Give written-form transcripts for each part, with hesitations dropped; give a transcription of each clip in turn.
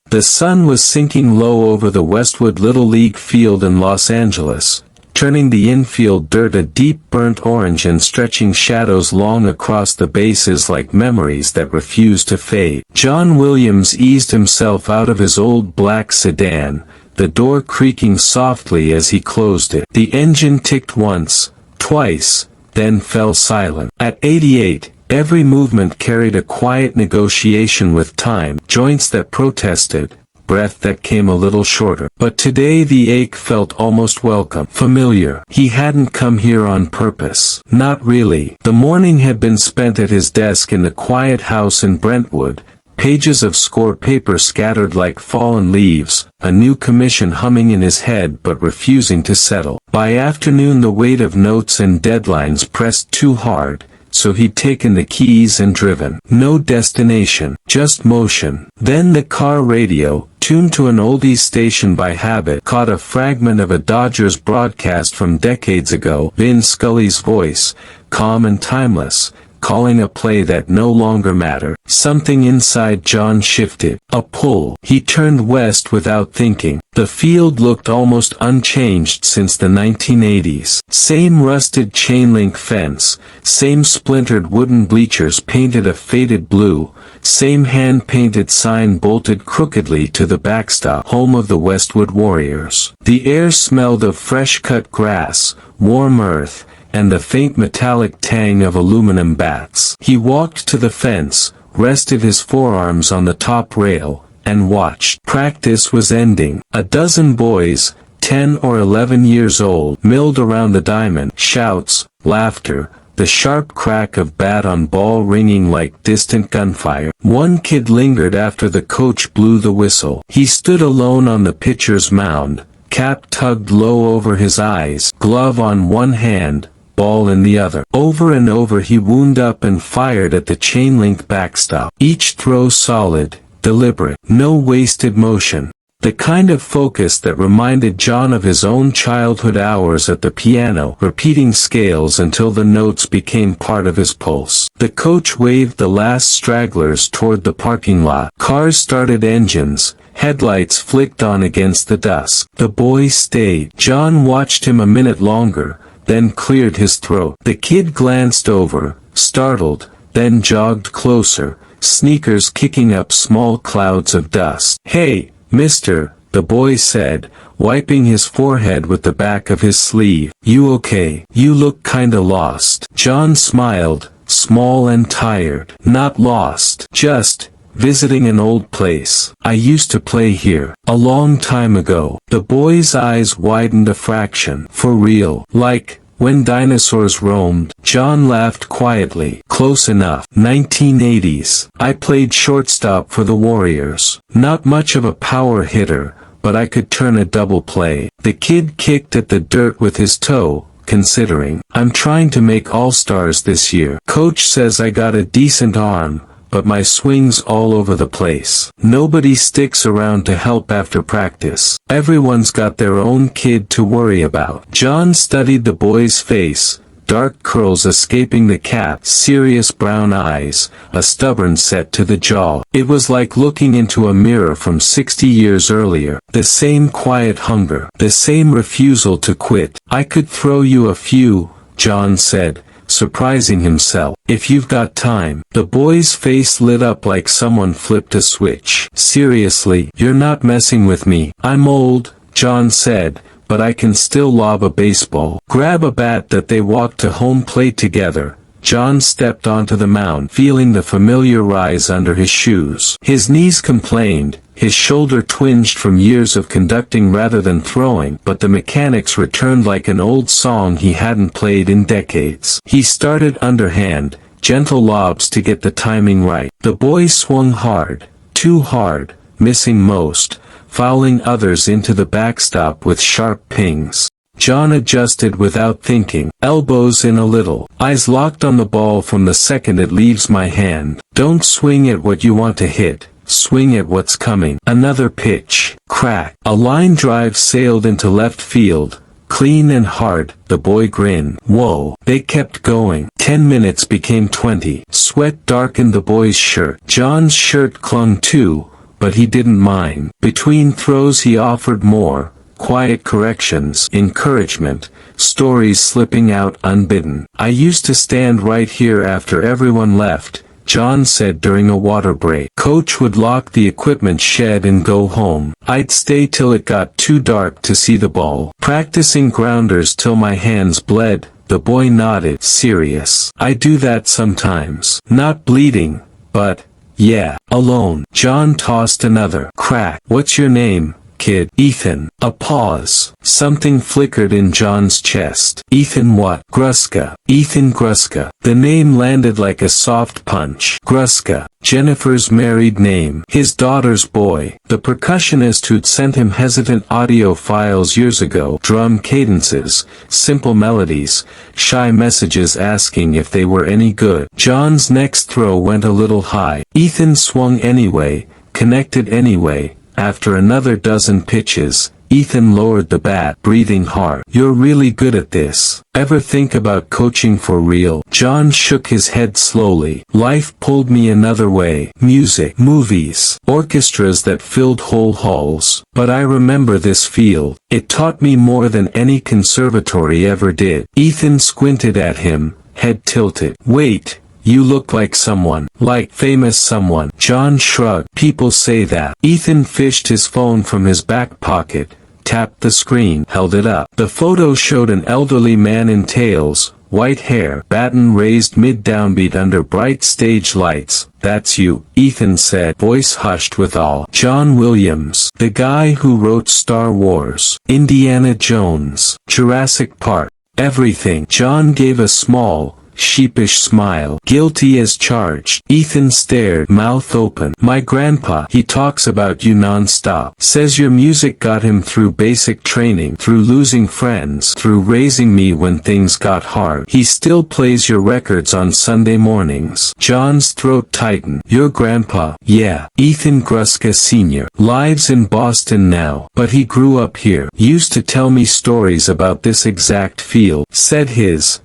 The sun was sinking low over the Westwood Little League field in Los Angeles, turning the infield dirt a deep burnt orange and stretching shadows long across the bases like memories that refused to fade. John Williams eased himself out of his old black sedan, the door creaking softly as he closed it. The engine ticked once, twice, then fell silent. At 88, every movement carried a quiet negotiation with time, joints that protested, breath that came a little shorter. But today the ache felt almost welcome, familiar. He hadn't come here on purpose. Not really. The morning had been spent at his desk in the quiet house in Brentwood, pages of score paper scattered like fallen leaves, a new commission humming in his head but refusing to settle. By afternoon the weight of notes and deadlines pressed too hard, so he'd taken the keys and driven. No destination, just motion. Then the car radio, tuned to an oldies station by habit, caught a fragment of a Dodgers broadcast from decades ago. Vin Scully's voice, calm and timeless, calling a play that no longer mattered. Something inside John shifted. A pull. He turned west without thinking. The field looked almost unchanged since the 1980s. Same rusted chain-link fence, same splintered wooden bleachers painted a faded blue, same hand-painted sign bolted crookedly to the backstop, home of the Westwood Warriors. The air smelled of fresh-cut grass, warm earth, and the faint metallic tang of aluminum bats. He walked to the fence, rested his forearms on the top rail, and watched. Practice was ending. A dozen boys, 10 or 11 years old, milled around the diamond. Shouts, laughter, the sharp crack of bat on ball ringing like distant gunfire. One kid lingered after the coach blew the whistle. He stood alone on the pitcher's mound, cap tugged low over his eyes, glove on one hand, ball in the other. Over and over he wound up and fired at the chain-link backstop. Each throw solid, deliberate, no wasted motion. The kind of focus that reminded John of his own childhood hours at the piano, repeating scales until the notes became part of his pulse. The coach waved the last stragglers toward the parking lot. Cars started engines, headlights flicked on against the dusk. The boy stayed. John watched him a minute longer, then cleared his throat. The kid glanced over, startled, then jogged closer, sneakers kicking up small clouds of dust. "Hey, mister," the boy said, wiping his forehead with the back of his sleeve. "You okay? You look kinda lost." John smiled, small and tired. "Not lost. Just visiting an old place. I used to play here. A long time ago." The boy's eyes widened a fraction. "For real? Like, when dinosaurs roamed?" John laughed quietly. "Close enough. 1980s. I played shortstop for the Warriors. Not much of a power hitter, but I could turn a double play." The kid kicked at the dirt with his toe, considering. "I'm trying to make All-Stars this year. Coach says I got a decent arm, but my swing's all over the place. Nobody sticks around to help after practice. Everyone's got their own kid to worry about." John studied the boy's face, dark curls escaping the cap, serious brown eyes, a stubborn set to the jaw. It was like looking into a mirror from 60 years earlier. The same quiet hunger, the same refusal to quit. "I could throw you a few," John said, surprising himself. "If you've got time." The boy's face lit up like someone flipped a switch. "Seriously, you're not messing with me?" "I'm old," John said, "but I can still lob a baseball." Grab a bat that they walked to home plate together. John stepped onto the mound, feeling the familiar rise under his shoes. His knees complained, his shoulder twinged from years of conducting rather than throwing, but the mechanics returned like an old song he hadn't played in decades. He started underhand, gentle lobs to get the timing right. The boy swung hard, too hard, missing most, fouling others into the backstop with sharp pings. John adjusted without thinking, elbows in a little, eyes locked on the ball from the second it leaves my hand. Don't swing at what you want to hit, swing at what's coming. Another pitch. Crack. A line drive sailed into left field, clean and hard. The boy grinned. Whoa. They kept going. 10 minutes became 20. Sweat darkened the boy's shirt. John's shirt clung too, but he didn't mind. Between throws he offered more, quiet corrections, encouragement, stories slipping out unbidden. I used to stand right here after everyone left, John said during a water break. Coach would lock the equipment shed and go home. I'd stay till it got too dark to see the ball. Practicing grounders till my hands bled, the boy nodded, serious. I do that sometimes. Not bleeding, but, yeah, alone. John tossed another crack. What's your name, kid? Ethan. A pause. Something flickered in John's chest. Ethan what? Gruska. Ethan Gruska. The name landed like a soft punch. Gruska. Jennifer's married name. His daughter's boy. The percussionist who'd sent him hesitant audio files years ago. Drum cadences, simple melodies, shy messages asking if they were any good. John's next throw went a little high. Ethan swung anyway, connected anyway. After another dozen pitches, Ethan lowered the bat, breathing hard. You're really good at this. Ever think about coaching for real? John shook his head slowly. Life pulled me another way. Music, movies, orchestras that filled whole halls. But I remember this field. It taught me more than any conservatory ever did. Ethan squinted at him, head tilted. Wait. You look like someone. Like famous someone. John shrugged. People say that. Ethan fished his phone from his back pocket, tapped the screen, held it up. The photo showed an elderly man in tails, white hair, baton raised mid-downbeat under bright stage lights. That's you, Ethan said, voice hushed with awe. John Williams. The guy who wrote Star Wars, Indiana Jones, Jurassic Park, everything. John gave a small, sheepish smile. Guilty as charged. Ethan stared, mouth open. My grandpa, he talks about you non-stop. Says your music got him through basic training, through losing friends, through raising me when things got hard. He still plays your records on Sunday mornings. John's throat tightened. Your grandpa? Yeah. Ethan Gruska Sr. Lives in Boston now, but he grew up here. Used to tell me stories about this exact field. Said his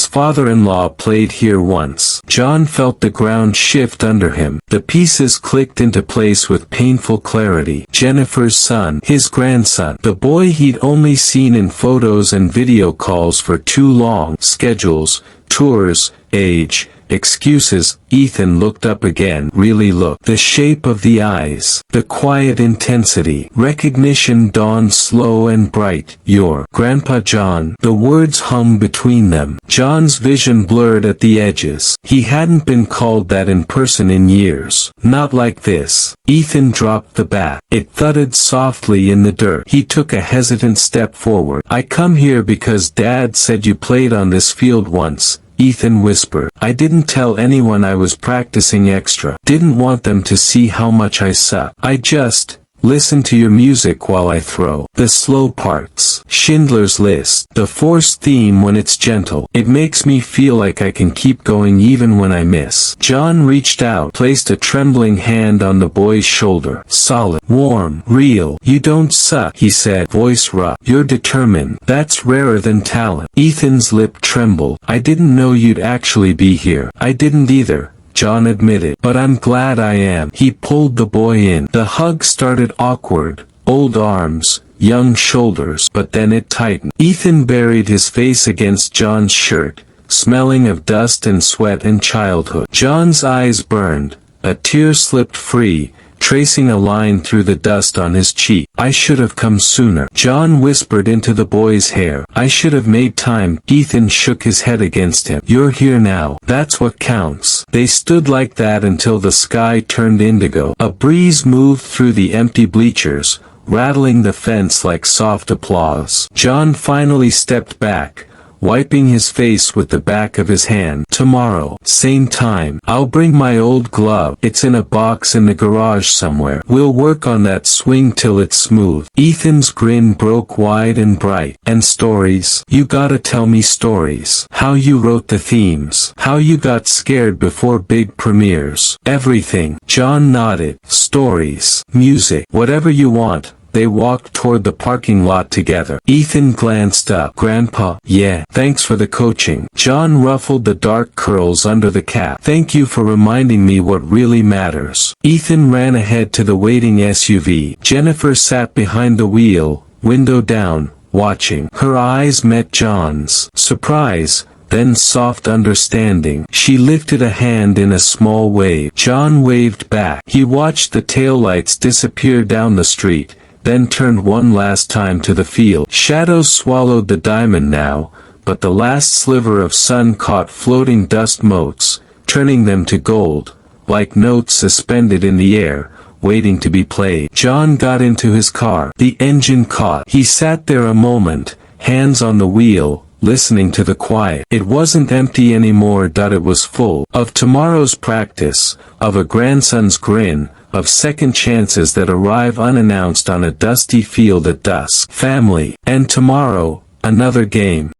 father-in-law played here once. John felt the ground shift under him. The pieces clicked into place with painful clarity. Jennifer's son, his grandson, the boy he'd only seen in photos and video calls for too long. Schedules, tours, age, excuses. Ethan looked up again. Really looked. The shape of the eyes, the quiet intensity. Recognition dawned slow and bright. Your Grandpa John. The words hung between them. John's vision blurred at the edges. He hadn't been called that in person in years. Not like this. Ethan dropped the bat. It thudded softly in the dirt. He took a hesitant step forward. I come here because Dad said you played on this field once, Ethan whispered. I didn't tell anyone I was practicing extra. Didn't want them to see how much I suck. I just listen to your music while I throw. The slow parts. Schindler's List. The forced theme when it's gentle. It makes me feel like I can keep going even when I miss. John reached out, placed a trembling hand on the boy's shoulder. Solid. Warm. Real. You don't suck, he said, voice rough. You're determined. That's rarer than talent. Ethan's lip trembled. I didn't know you'd actually be here. I didn't either, John admitted. But I'm glad I am. He pulled the boy in. The hug started awkward. Old arms, young shoulders, but then it tightened. Ethan buried his face against John's shirt, smelling of dust and sweat and childhood. John's eyes burned. A tear slipped free, tracing a line through the dust on his cheek. I should have come sooner. John whispered into the boy's hair. I should have made time. Ethan shook his head against him. You're here now. That's what counts. They stood like that until the sky turned indigo. A breeze moved through the empty bleachers, rattling the fence like soft applause. John finally stepped back, wiping his face with the back of his hand. Tomorrow, same time, I'll bring my old glove. It's in a box in the garage somewhere. We'll work on that swing till it's smooth. Ethan's grin broke wide and bright. And stories? You gotta tell me stories. How you wrote the themes. How you got scared before big premieres. Everything. John nodded. Stories. Music. Whatever you want. They walked toward the parking lot together. Ethan glanced up. Grandpa, yeah, thanks for the coaching. John ruffled the dark curls under the cap. Thank you for reminding me what really matters. Ethan ran ahead to the waiting SUV. Jennifer sat behind the wheel, window down, watching. Her eyes met John's. Surprise, then soft understanding. She lifted a hand in a small wave. John waved back. He watched the taillights disappear down the street, then turned one last time to the field. Shadows swallowed the diamond now, but the last sliver of sun caught floating dust motes, turning them to gold, like notes suspended in the air, waiting to be played. John got into his car. The engine caught. He sat there a moment, hands on the wheel, listening to the quiet. It wasn't empty anymore. It was full of tomorrow's practice, of a grandson's grin, of second chances that arrive unannounced on a dusty field at dusk. Family, and tomorrow, another game.